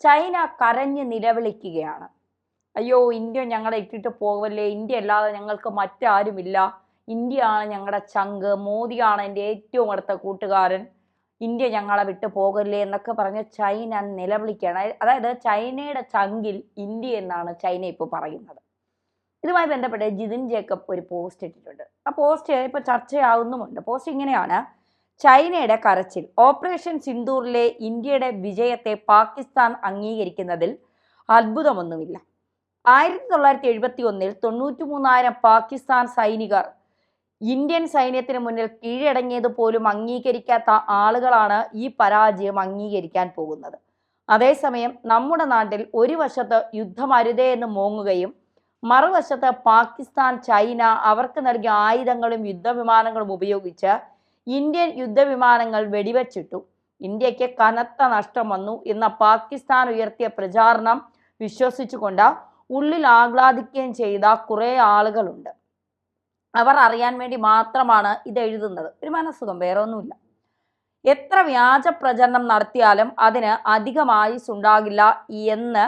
China കരഞ്ഞ് നിലവിളിക്കുകയാണ്. അയ്യോ, India ഞങ്ങളെ ഇട്ടിട്ട് പോകല്ലേ, ഇന്ത്യ അല്ലാതെ ഞങ്ങൾക്ക് മറ്റാരുമില്ല, ഇന്ത്യയാണ് ഞങ്ങളുടെ ചങ്ക്, മോദിയാണ് എൻ്റെ ഏറ്റവും അടുത്ത കൂട്ടുകാരൻ, ഇന്ത്യ ഞങ്ങളെ വിട്ടു പോകല്ലേ എന്നൊക്കെ പറഞ്ഞ് ചൈന നിലവിളിക്കുകയാണ്. അതായത് ചൈനയുടെ ചങ്കിൽ ഇന്ത്യ എന്നാണ് ചൈന ഇപ്പോൾ പറയുന്നത്. ഇതുമായി ബന്ധപ്പെട്ട് ജിതിൻ ജേക്കബ് ഒരു പോസ്റ്റ് ഇട്ടിട്ടുണ്ട്. ആ പോസ്റ്റ് ഇപ്പോൾ ചർച്ചയാവുന്നുമുണ്ട്. പോസ്റ്റ് ഇങ്ങനെയാണ്: ചൈനയുടെ കരച്ചിൽ, ഓപ്പറേഷൻ സിന്ദൂറിലെ ഇന്ത്യയുടെ വിജയത്തെ പാകിസ്ഥാൻ അംഗീകരിക്കുന്നതിൽ അത്ഭുതമൊന്നുമില്ല. 1971 93,000 പാകിസ്ഥാൻ സൈനികർ ഇന്ത്യൻ സൈന്യത്തിന് മുന്നിൽ കീഴടങ്ങിയത് പോലും അംഗീകരിക്കാത്ത ആളുകളാണ് ഈ പരാജയം അംഗീകരിക്കാൻ പോകുന്നത്. അതേസമയം നമ്മുടെ നാട്ടിൽ ഒരു വശത്ത് യുദ്ധമരുതേ എന്ന് മോങ്ങുകയും മറുവശത്ത് പാകിസ്ഥാൻ, ചൈന അവർക്ക് നൽകിയ ആയുധങ്ങളും യുദ്ധവിമാനങ്ങളും ഉപയോഗിച്ച് ഇന്ത്യൻ യുദ്ധവിമാനങ്ങൾ വെടിവെച്ചിട്ടു, ഇന്ത്യക്ക് കനത്ത നഷ്ടം വന്നു എന്ന പാകിസ്ഥാൻ ഉയർത്തിയ പ്രചാരണം വിശ്വസിച്ചുകൊണ്ട് ഉള്ളിൽ ആഹ്ലാദിക്കുകയും ചെയ്ത കുറേ ആളുകളുണ്ട്. അവർ അറിയാൻ വേണ്ടി മാത്രമാണ് ഇത് എഴുതുന്നത്. ഒരു മനസ്സുഖം, വേറെ ഒന്നുമില്ല. എത്ര വ്യാജ പ്രചരണം നടത്തിയാലും അതിന് അധികം ആയുസ് ഉണ്ടാകില്ല എന്ന്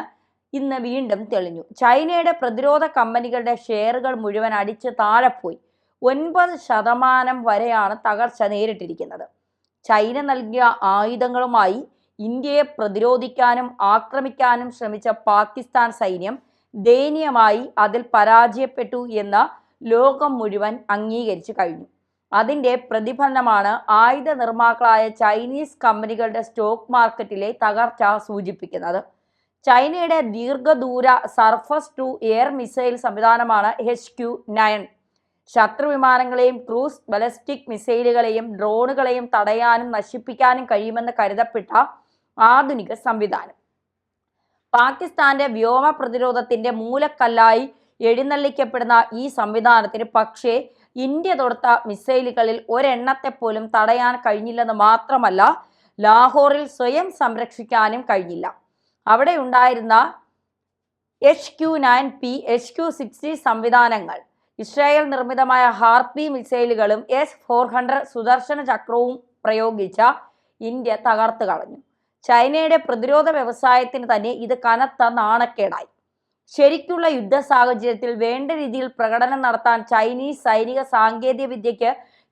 ഇന്ന് വീണ്ടും തെളിഞ്ഞു. ചൈനയുടെ പ്രതിരോധ കമ്പനികളുടെ ഷെയറുകൾ മുഴുവൻ അടിച്ച് താഴെപ്പോയി. 9% വരെയാണ് തകർച്ച നേരിട്ടിരിക്കുന്നത്. ചൈന നൽകിയ ആയുധങ്ങളുമായി ഇന്ത്യയെ പ്രതിരോധിക്കാനും ആക്രമിക്കാനും ശ്രമിച്ച പാകിസ്ഥാൻ സൈന്യം ദയനീയമായി അതിൽ പരാജയപ്പെട്ടു എന്ന് ലോകം മുഴുവൻ അംഗീകരിച്ചു കഴിഞ്ഞു. അതിൻ്റെ പ്രതിഫലനമാണ് ആയുധ നിർമ്മാതാക്കളായ ചൈനീസ് കമ്പനികളുടെ സ്റ്റോക്ക് മാർക്കറ്റിലെ തകർച്ച സൂചിപ്പിക്കുന്നത്. ചൈനയുടെ ദീർഘദൂര സർഫസ് ടു എയർ മിസൈൽ സംവിധാനമാണ് HQ-9. ശത്രു വിമാനങ്ങളെയും ക്രൂസ് ബലസ്റ്റിക് മിസൈലുകളെയും ഡ്രോണുകളെയും തടയാനും നശിപ്പിക്കാനും കഴിയുമെന്ന് കരുതപ്പെട്ട ആധുനിക സംവിധാനം. പാകിസ്ഥാന്റെ വ്യോമ പ്രതിരോധത്തിന്റെ മൂലക്കല്ലായി എഴുന്നള്ളിക്കപ്പെടുന്ന ഈ സംവിധാനത്തിന് പക്ഷേ ഇന്ത്യ തൊടുത്ത മിസൈലുകളിൽ ഒരെണ്ണത്തെ പോലും തടയാൻ കഴിഞ്ഞില്ലെന്ന് മാത്രമല്ല, ലാഹോറിൽ സ്വയം സംരക്ഷിക്കാനും കഴിഞ്ഞില്ല. അവിടെ ഉണ്ടായിരുന്ന HQ-9P, HQ-60 സംവിധാനങ്ങൾ, ഇസ്രായേൽ നിർമ്മിതമായ ഹാർപ്പി മിസൈലുകളും S-400 സുദർശന ചക്രവും പ്രയോഗിച്ച ഇന്ത്യ തകർത്ത് കളഞ്ഞു. ചൈനയുടെ പ്രതിരോധ വ്യവസായത്തിന് തന്നെ ഇത് കനത്ത നാണക്കേടായി. ശരിക്കുള്ള യുദ്ധ സാഹചര്യത്തിൽ വേണ്ട രീതിയിൽ പ്രകടനം നടത്താൻ ചൈനീസ് സൈനിക സാങ്കേതിക വിദ്യയ്ക്ക്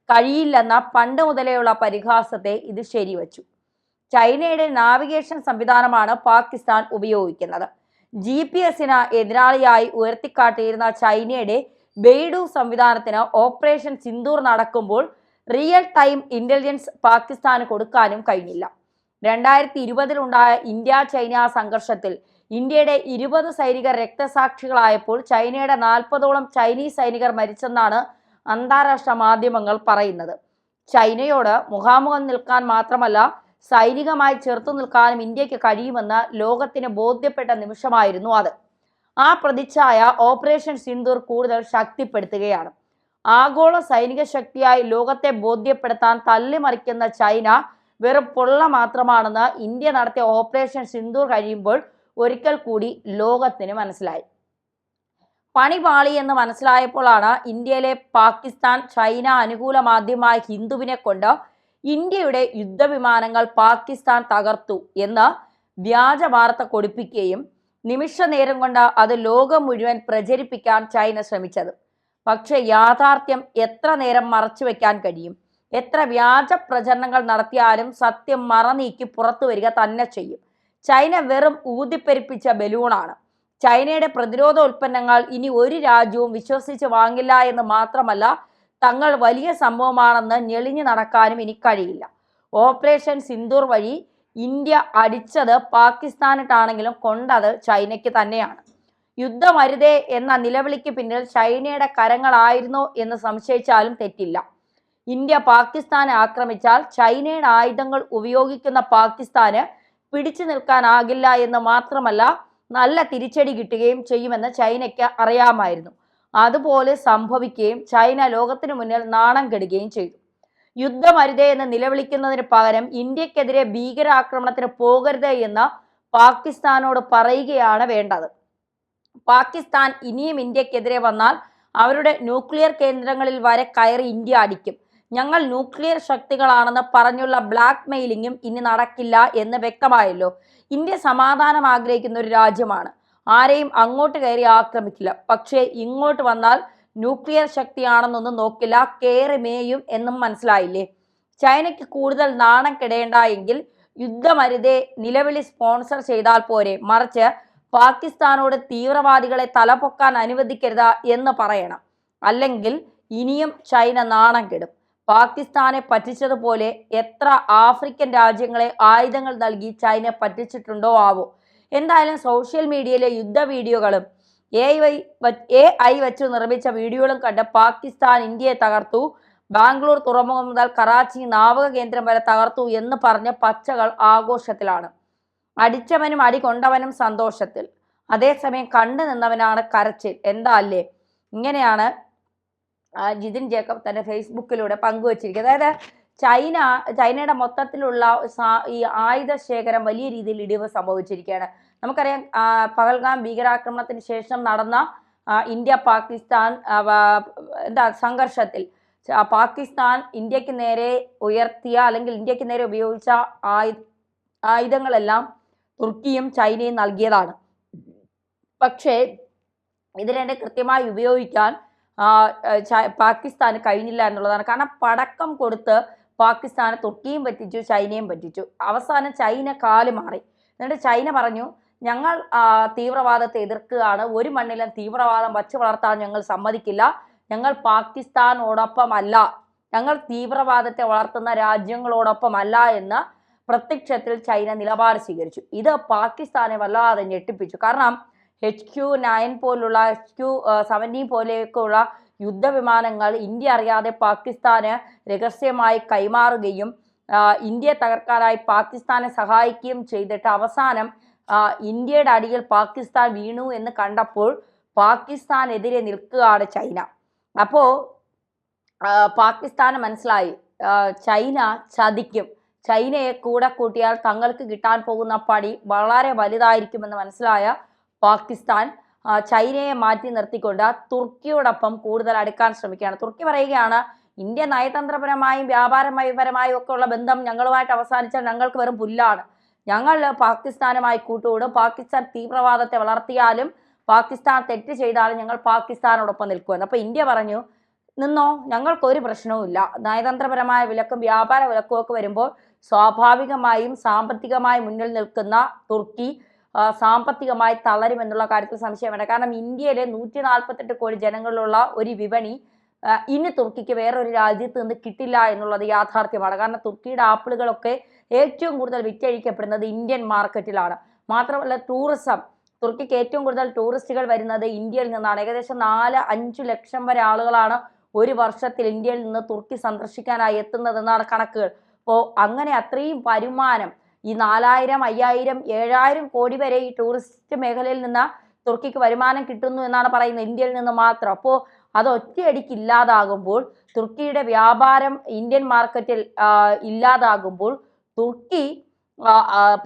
കഴിയില്ലെന്ന പണ്ട് മുതലേയുള്ള പരിഹാസത്തെ ഇത് ശരിവച്ചു. ചൈനയുടെ നാവിഗേഷൻ സംവിധാനമാണ് പാകിസ്ഥാൻ ഉപയോഗിക്കുന്നത്. GPS-ന് എതിരാളിയായി ഉയർത്തിക്കാട്ടിയിരുന്ന ചൈനയുടെ ബെയ്ഡു സംവിധാനത്തിന് ഓപ്പറേഷൻ സിന്ദൂർ നടക്കുമ്പോൾ റിയൽ ടൈം ഇന്റലിജൻസ് പാകിസ്ഥാന് കൊടുക്കാനും കഴിഞ്ഞില്ല. 2020 ഇന്ത്യ ചൈന സംഘർഷത്തിൽ ഇന്ത്യയുടെ 20 സൈനികർ രക്തസാക്ഷികളായപ്പോൾ ചൈനയുടെ 40ഓളം ചൈനീസ് സൈനികർ മരിച്ചെന്നാണ് അന്താരാഷ്ട്ര മാധ്യമങ്ങൾ പറയുന്നത്. ചൈനയോട് മുഖാമുഖം നിൽക്കാൻ മാത്രമല്ല, സൈനികമായി ചെറുത്തു നിൽക്കാനും ഇന്ത്യക്ക് കഴിയുമെന്ന് ലോകത്തിന് ബോധ്യപ്പെട്ട നിമിഷമായിരുന്നു അത്. ആ പ്രതിച്ഛായ ഓപ്പറേഷൻ സിന്ദൂർ കൂടുതൽ ശക്തിപ്പെടുത്തുകയാണ്. ആഗോള സൈനിക ശക്തിയായി ലോകത്തെ ബോധ്യപ്പെടുത്താൻ തള്ളിമറിക്കുന്ന ചൈന വെറും പൊള്ള മാത്രമാണെന്ന് ഇന്ത്യ നടത്തിയ ഓപ്പറേഷൻ സിന്ദൂർ കഴിയുമ്പോൾ ഒരിക്കൽ കൂടി ലോകത്തിന് മനസ്സിലായി. പണി പാളി എന്ന് മനസ്സിലായപ്പോഴാണ് ഇന്ത്യയിലെ പാകിസ്ഥാൻ ചൈന അനുകൂല മാധ്യമമായ ഹിന്ദുവിനെ കൊണ്ട് ഇന്ത്യയുടെ യുദ്ധവിമാനങ്ങൾ പാകിസ്ഥാൻ തകർത്തു എന്ന് വ്യാജ വാർത്ത കൊടുപ്പിക്കുകയും നിമിഷ നേരം കൊണ്ട് അത് ലോകം മുഴുവൻ പ്രചരിപ്പിക്കാൻ ചൈന ശ്രമിച്ചത്. പക്ഷെ യാഥാർത്ഥ്യം എത്ര നേരം മറച്ചു വെക്കാൻ കഴിയും? എത്ര വ്യാജ പ്രചരണങ്ങൾ നടത്തിയാലും സത്യം മറനീക്കി പുറത്തു വരിക തന്നെ ചെയ്യും. ചൈന വെറും ഊതിപ്പെരുപ്പിച്ച ബലൂണാണ്. ചൈനയുടെ പ്രതിരോധ ഉൽപ്പന്നങ്ങൾ ഇനി ഒരു രാജ്യവും വിശ്വസിച്ച് വാങ്ങില്ല എന്ന് മാത്രമല്ല, തങ്ങൾ വലിയ സംഭവമാണെന്ന് ഞെളിഞ്ഞു നടക്കാനും ഇനി കഴിയില്ല. ഓപ്പറേഷൻ സിന്ദൂർ വഴി ഇന്ത്യ അടിച്ചത് പാകിസ്ഥാനിട്ടാണെങ്കിലും കൊണ്ടത് ചൈനയ്ക്ക് തന്നെയാണ്. യുദ്ധമരുതേ എന്ന നിലവിളിക്ക് പിന്നിൽ ചൈനയുടെ കരങ്ങളായിരുന്നോ എന്ന് സംശയിച്ചാലും തെറ്റില്ല. ഇന്ത്യ പാകിസ്ഥാനെ ആക്രമിച്ചാൽ ചൈനയുടെ ആയുധങ്ങൾ ഉപയോഗിക്കുന്ന പാകിസ്ഥാന് പിടിച്ചു നിൽക്കാനാകില്ല എന്ന് മാത്രമല്ല, നല്ല തിരിച്ചടി കിട്ടുകയും ചെയ്യുമെന്ന് ചൈനയ്ക്ക് അറിയാമായിരുന്നു. അതുപോലെ സംഭവിക്കുകയും ചൈന ലോകത്തിനു മുന്നിൽ നാണം കെടുകയും ചെയ്തു. യുദ്ധമരുതേ എന്ന് നിലവിളിക്കുന്നതിന് പകരം ഇന്ത്യക്കെതിരെ ഭീകരാക്രമണത്തിന് പോകരുത് എന്ന് പാകിസ്ഥാനോട് പറയുകയാണ് വേണ്ടത്. പാകിസ്ഥാൻ ഇനിയും ഇന്ത്യക്കെതിരെ വന്നാൽ അവരുടെ ന്യൂക്ലിയർ കേന്ദ്രങ്ങളിൽ വരെ കയറി ഇന്ത്യ അടിക്കും. ഞങ്ങൾ ന്യൂക്ലിയർ ശക്തികളാണെന്ന് പറഞ്ഞുള്ള ബ്ലാക്ക് മെയിലിങ്ങും ഇനി നടക്കില്ല എന്ന് വ്യക്തമായല്ലോ. ഇന്ത്യ സമാധാനം ആഗ്രഹിക്കുന്ന ഒരു രാജ്യമാണ്. ആരെയും അങ്ങോട്ട് കയറി ആക്രമിക്കില്ല. പക്ഷേ ഇങ്ങോട്ട് വന്നാൽ ന്യൂക്ലിയർ ശക്തിയാണെന്നൊന്നും നോക്കില്ല, കയറി മേയും എന്നും മനസ്സിലായില്ലേ? ചൈനയ്ക്ക് കൂടുതൽ നാണം കെടേണ്ട എങ്കിൽ യുദ്ധമരുതേ നിലവിളി സ്പോൺസർ ചെയ്താൽ പോരെ, മറിച്ച് പാകിസ്ഥാനോട് തീവ്രവാദികളെ തലപൊക്കാൻ അനുവദിക്കരുത് എന്ന് പറയണം. അല്ലെങ്കിൽ ഇനിയും ചൈന നാണം കെടും. പാകിസ്ഥാനെ പറ്റിച്ചതുപോലെ എത്ര ആഫ്രിക്കൻ രാജ്യങ്ങളെ ആയുധങ്ങൾ നൽകി ചൈന പറ്റിച്ചിട്ടുണ്ടോ ആവോ. എന്തായാലും സോഷ്യൽ മീഡിയയിലെ യുദ്ധ വീഡിയോകളും AI വെച്ച് നിർമ്മിച്ച വീഡിയോകളും കണ്ട് പാകിസ്ഥാൻ ഇന്ത്യയെ തകർത്തു, ബാംഗ്ലൂർ തുറമുഖം മുതൽ കറാച്ചി നാവിക കേന്ദ്രം വരെ തകർത്തു എന്ന് പറഞ്ഞ് പച്ചകൾ ആഘോഷത്തിലാണ്. അടിച്ചവനും അടി കൊണ്ടവനും സന്തോഷത്തിൽ, അതേസമയം കണ്ടു നിന്നവനാണ് കരച്ചിൽ. എന്താ അല്ലേ? ഇങ്ങനെയാണ് ജിതിൻ ജേക്കബ് തന്റെ ഫേസ്ബുക്കിലൂടെ പങ്കുവച്ചിരിക്കുന്നത്. അതായത് ചൈനയുടെ മൊത്തത്തിലുള്ള ഈ ആയുധ ശേഖരം വലിയ രീതിയിൽ ഇടിവ് സംഭവിച്ചിരിക്കുകയാണ്. നമുക്കറിയാം, പഹൽഗാം ഭീകരാക്രമണത്തിന് ശേഷം നടന്ന ഇന്ത്യ പാകിസ്ഥാൻ സംഘർഷത്തിൽ പാകിസ്ഥാൻ ഇന്ത്യക്ക് നേരെ ഉയർത്തിയ അല്ലെങ്കിൽ ഇന്ത്യക്ക് നേരെ ഉപയോഗിച്ച ആയുധങ്ങളെല്ലാം തുർക്കിയും ചൈനയും നൽകിയതാണ്. പക്ഷേ ഇത് രണ്ട് കൃത്യമായി ഉപയോഗിക്കാൻ പാകിസ്ഥാന് കഴിഞ്ഞില്ല എന്നുള്ളതാണ്. കാരണം പടക്കം കൊടുത്ത് പാകിസ്ഥാനെ തുർക്കിയും പറ്റിച്ചു, ചൈനയും പറ്റിച്ചു. അവസാനം ചൈന കാല് മാറി. എന്നിട്ട് ചൈന പറഞ്ഞു, ഞങ്ങൾ തീവ്രവാദത്തെ എതിർക്കുകയാണ്, ഒരു മണ്ണിലും തീവ്രവാദം വച്ചു വളർത്താൻ ഞങ്ങൾ സമ്മതിക്കില്ല, ഞങ്ങൾ പാകിസ്ഥാനോടൊപ്പമല്ല, ഞങ്ങൾ തീവ്രവാദത്തെ വളർത്തുന്ന രാജ്യങ്ങളോടൊപ്പമല്ല എന്ന് പ്രത്യക്ഷത്തിൽ ചൈന നിലപാട് സ്വീകരിച്ചു. ഇത് പാകിസ്ഥാനെ വല്ലാതെ ഞെട്ടിപ്പിച്ചു. കാരണം HQ-9 പോലുള്ള HQ-17 പോലെയൊക്കെയുള്ള യുദ്ധവിമാനങ്ങൾ ഇന്ത്യ അറിയാതെ പാകിസ്ഥാന് രഹസ്യമായി കൈമാറുകയും ഇന്ത്യയെ തകർക്കാനായി പാകിസ്ഥാനെ സഹായിക്കുകയും ചെയ്തിട്ട് അവസാനം ഇന്ത്യയുടെ അടിയിൽ പാകിസ്ഥാൻ വീണു എന്ന് കണ്ടപ്പോൾ പാകിസ്ഥാനെതിരെ നിൽക്കുകയാണ് ചൈന. അപ്പോൾ പാകിസ്ഥാന് മനസ്സിലായി ചൈന ചതിക്കും, ചൈനയെ കൂടെ കൂട്ടിയാൽ തങ്ങൾക്ക് കിട്ടാൻ പോകുന്ന പടി വളരെ വലുതായിരിക്കുമെന്ന് മനസ്സിലായ പാകിസ്ഥാൻ ചൈനയെ മാറ്റി നിർത്തിക്കൊണ്ട് തുർക്കിയോടൊപ്പം കൂടുതൽ അടുക്കാൻ ശ്രമിക്കുകയാണ്. തുർക്കി പറയുകയാണ്, ഇന്ത്യ നയതന്ത്രപരമായും വ്യാപാരപരമായും ഒക്കെ ഉള്ള ബന്ധം ഞങ്ങളുമായിട്ട് അവസാനിച്ചാൽ ഞങ്ങൾക്ക് വെറും പുല്ലാണ്, ഞങ്ങൾ പാകിസ്ഥാനുമായി കൂട്ടുകൂടും, പാകിസ്ഥാൻ തീവ്രവാദത്തെ വളർത്തിയാലും പാകിസ്ഥാൻ തെറ്റ് ചെയ്താലും ഞങ്ങൾ പാകിസ്ഥാനോടൊപ്പം നിൽക്കുമെന്ന്. അപ്പോൾ ഇന്ത്യ പറഞ്ഞു, നിന്നോ, ഞങ്ങൾക്കൊരു പ്രശ്നവുമില്ല. നയതന്ത്രപരമായ വിലക്കും വ്യാപാര വിലക്കും ഒക്കെ വരുമ്പോൾ സ്വാഭാവികമായും സാമ്പത്തികമായി മുന്നിൽ നിൽക്കുന്ന തുർക്കി സാമ്പത്തികമായി തളരുമെന്നുള്ള കാര്യത്തിൽ സംശയം വേണ്ട. കാരണം ഇന്ത്യയിലെ 148 കോടി ജനങ്ങളുള്ള ഒരു വിപണി ഇനി തുർക്കിക്ക് വേറൊരു രാജ്യത്ത് നിന്ന് കിട്ടില്ല എന്നുള്ളത് യാഥാർത്ഥ്യമാണ്. കാരണം തുർക്കിയുടെ ആപ്പിളുകളൊക്കെ ഏറ്റവും കൂടുതൽ വിറ്റഴിക്കപ്പെടുന്നത് ഇന്ത്യൻ മാർക്കറ്റിലാണ്. മാത്രമല്ല ടൂറിസം, തുർക്കിക്ക് ഏറ്റവും കൂടുതൽ ടൂറിസ്റ്റുകൾ വരുന്നത് ഇന്ത്യയിൽ നിന്നാണ്. ഏകദേശം 4-5 ലക്ഷം വരെ ആളുകളാണ് ഒരു വർഷത്തിൽ ഇന്ത്യയിൽ നിന്ന് തുർക്കി സന്ദർശിക്കാനായി എത്തുന്നതെന്നാണ് കണക്കുകൾ. അപ്പോൾ അങ്ങനെ അത്രയും വരുമാനം, ഈ 4000, 5000, 7000 കോടി വരെ ഈ ടൂറിസ്റ്റ് മേഖലയിൽ നിന്ന് തുർക്കിക്ക് വരുമാനം കിട്ടുന്നു എന്നാണ് പറയുന്നത്, ഇന്ത്യയിൽ നിന്ന് മാത്രം. അപ്പോൾ അത് ഒറ്റയടിക്ക് ഇല്ലാതാകുമ്പോൾ, തുർക്കിയുടെ വ്യാപാരം ഇന്ത്യൻ മാർക്കറ്റിൽ ഇല്ലാതാകുമ്പോൾ തുർക്കി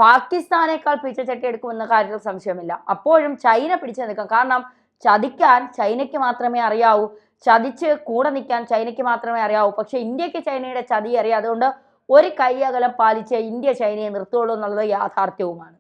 പാകിസ്ഥാനേക്കാൾ പിച്ചച്ചട്ടി എടുക്കുമെന്ന കാര്യത്തിൽ സംശയമില്ല. അപ്പോഴും ചൈന പിടിച്ചു നിൽക്കാം. കാരണം ചതിക്കാൻ ചൈനയ്ക്ക് മാത്രമേ അറിയാവൂ, ചതിച്ച് കൂടെ നിൽക്കാൻ ചൈനയ്ക്ക് മാത്രമേ അറിയാവൂ. പക്ഷെ ഇന്ത്യക്ക് ചൈനയുടെ ചതി അറിയാം. അതുകൊണ്ട് ഒരു കൈ അകലം പാലിച്ച് ഇന്ത്യ ചൈനയെ നിർത്തുള്ളൂ എന്നുള്ളത് യാഥാർത്ഥ്യവുമാണ്.